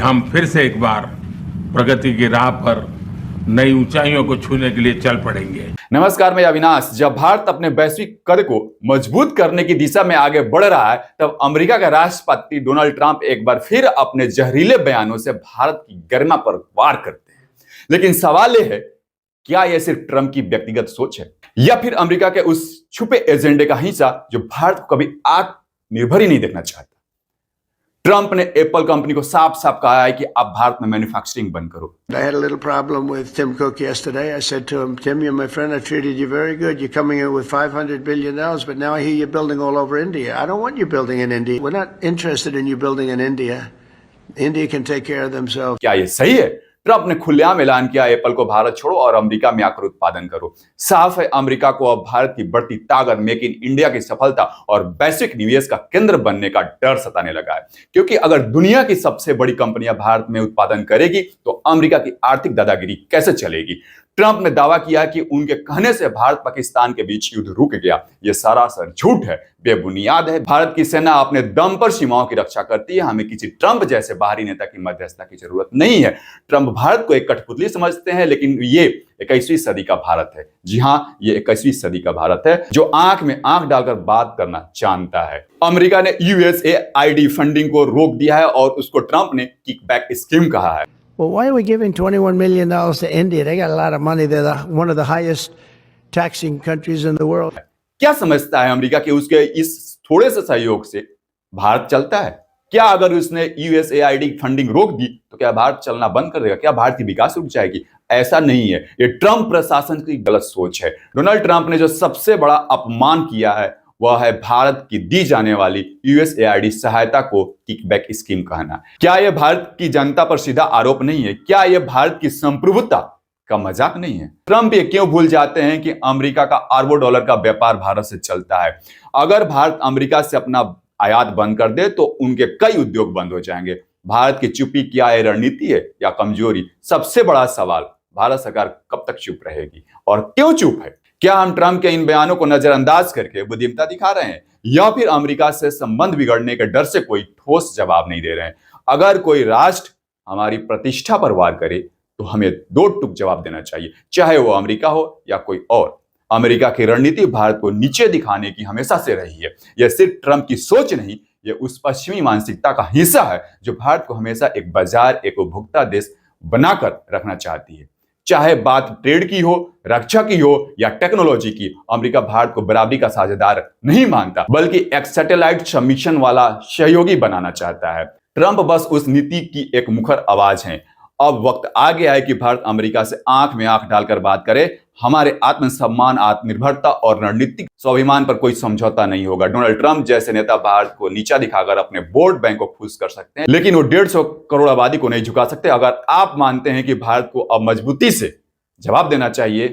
हम फिर से एक बार प्रगति की राह पर नई ऊंचाइयों को छूने के लिए चल पड़ेंगे। नमस्कार, मैं अविनाश। जब भारत अपने वैश्विक कद को मजबूत करने की दिशा में आगे बढ़ रहा है, तब अमेरिका के राष्ट्रपति डोनाल्ड ट्रंप एक बार फिर अपने जहरीले बयानों से भारत की गरिमा पर वार करते हैं। लेकिन सवाल यह है, क्या यह सिर्फ ट्रंप की व्यक्तिगत सोच है या फिर अमेरिका के उस छुपे एजेंडे का हिस्सा जो भारत को कभी आत्मनिर्भर ही नहीं देखना चाहता। ट्रंप ने एप्पल कंपनी को साफ साफ कहा है कि आप भारत में मैन्युफैक्चरिंग बंद करो। I had a little problem with Tim Cook yesterday. I said to him, Tim, you're my friend. I treated you very good. You're coming in with $500 billion, but now I hear you're building all over India. I don't want you building in India. We're not interested in you building in India. India can take care of themselves. क्या ये सही है? Trump ने खुलेआम ऐलान किया Apple को भारत छोड़ो और अमेरिका में आकर उत्पादन करो। साफ है, अमेरिका को अब भारत की बढ़ती ताकत, मेक इन इंडिया की सफलता और वैश्विक निवेश का केंद्र बनने का डर सताने लगा है। क्योंकि अगर दुनिया की सबसे बड़ी कंपनियां भारत में उत्पादन करेगी तो अमेरिका की आर्थिक दादागिरी कैसे चलेगी? ट्रंप ने दावा किया कि उनके कहने से भारत पाकिस्तान के बीच युद्ध रुक गया। यह सरासर झूठ है, बेबुनियाद है। भारत की सेना अपने दम पर सीमाओं की रक्षा करती है। हमें किसी ट्रंप जैसे बाहरी नेता की मध्यस्थता की जरूरत नहीं है। ट्रंप भारत को एक कठपुतली समझते हैं, लेकिन ये 21वीं सदी का भारत है। जी हां, ये 21वीं सदी का भारत है जो आंख में आंख डालकर बात करना जानता है। अमेरिका ने USAID फंडिंग को रोक दिया है और उसको ट्रंप ने किकबैक स्कीम कहा है। Well, why are we giving $21 million to India? They got a lot of money. They're one of the highest taxing countries in the world. क्या समझता है अमेरिका कि उसके इस थोड़े से सहयोग से भारत चलता है? क्या अगर उसने USAID फंडिंग रोक दी तो क्या भारत चलना बंद कर देगा? क्या भारत की विकास रुक जाएगी? ऐसा नहीं है। ये ट्रंप प्रशासन की गलत सोच है। डोनाल्ड ट्रंप ने जो सबसे बड़ा अपमान किया है वह है भारत की दी जाने वाली USAID सहायता को किकबैक स्कीम कहना। क्या यह भारत की जनता पर सीधा आरोप नहीं है? क्या यह भारत की संप्रभुता का मजाक नहीं है? ट्रंप ये क्यों भूल जाते हैं कि अमेरिका का अरबों डॉलर का व्यापार भारत से चलता है। अगर भारत अमेरिका से अपना आयात बंद कर दे तो उनके कई उद्योग बंद हो जाएंगे। भारत की चुप्पी क्या है, रणनीति है या कमजोरी? सबसे बड़ा सवाल, भारत सरकार कब तक चुप रहेगी और क्यों चुप है? क्या हम ट्रंप के इन बयानों को नजरअंदाज करके बुद्धिमत्ता दिखा रहे हैं या फिर अमेरिका से संबंध बिगड़ने के डर से कोई ठोस जवाब नहीं दे रहे हैं? अगर कोई राष्ट्र हमारी प्रतिष्ठा पर वार करे तो हमें दो टूक जवाब देना चाहिए, चाहे वो अमेरिका हो या कोई और। अमेरिका की रणनीति भारत को नीचे दिखाने की हमेशा से रही है। यह सिर्फ ट्रंप की सोच नहीं, यह उस पश्चिमी मानसिकता का हिस्सा है जो भारत को हमेशा एक बाजार, एक उपभोक्ता देश बनाकर रखना चाहती है। चाहे बात ट्रेड की हो, रक्षा की हो या टेक्नोलॉजी की, अमेरिका भारत को बराबरी का साझेदार नहीं मानता बल्कि एक सैटेलाइट सबमिशन वाला सहयोगी बनाना चाहता है। ट्रंप बस उस नीति की एक मुखर आवाज है। अब वक्त आ गया है कि भारत अमेरिका से आंख में आंख डालकर बात करे। हमारे आत्मसम्मान, आत्मनिर्भरता और रणनीतिक स्वाभिमान पर कोई समझौता नहीं होगा। डोनाल्ड ट्रंप जैसे नेता भारत को नीचा दिखाकर अपने वोट बैंक को खुश कर सकते हैं, लेकिन वो 150 करोड़ आबादी को नहीं झुका सकते। अगर आप मानते हैं कि भारत को अब मजबूती से जवाब देना चाहिए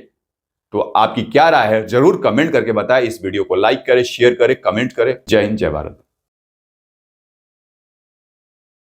तो आपकी क्या राय है, जरूर कमेंट करके बताएं। इस वीडियो को लाइक करें, शेयर करें, कमेंट करें। जय हिंद, जय भारत।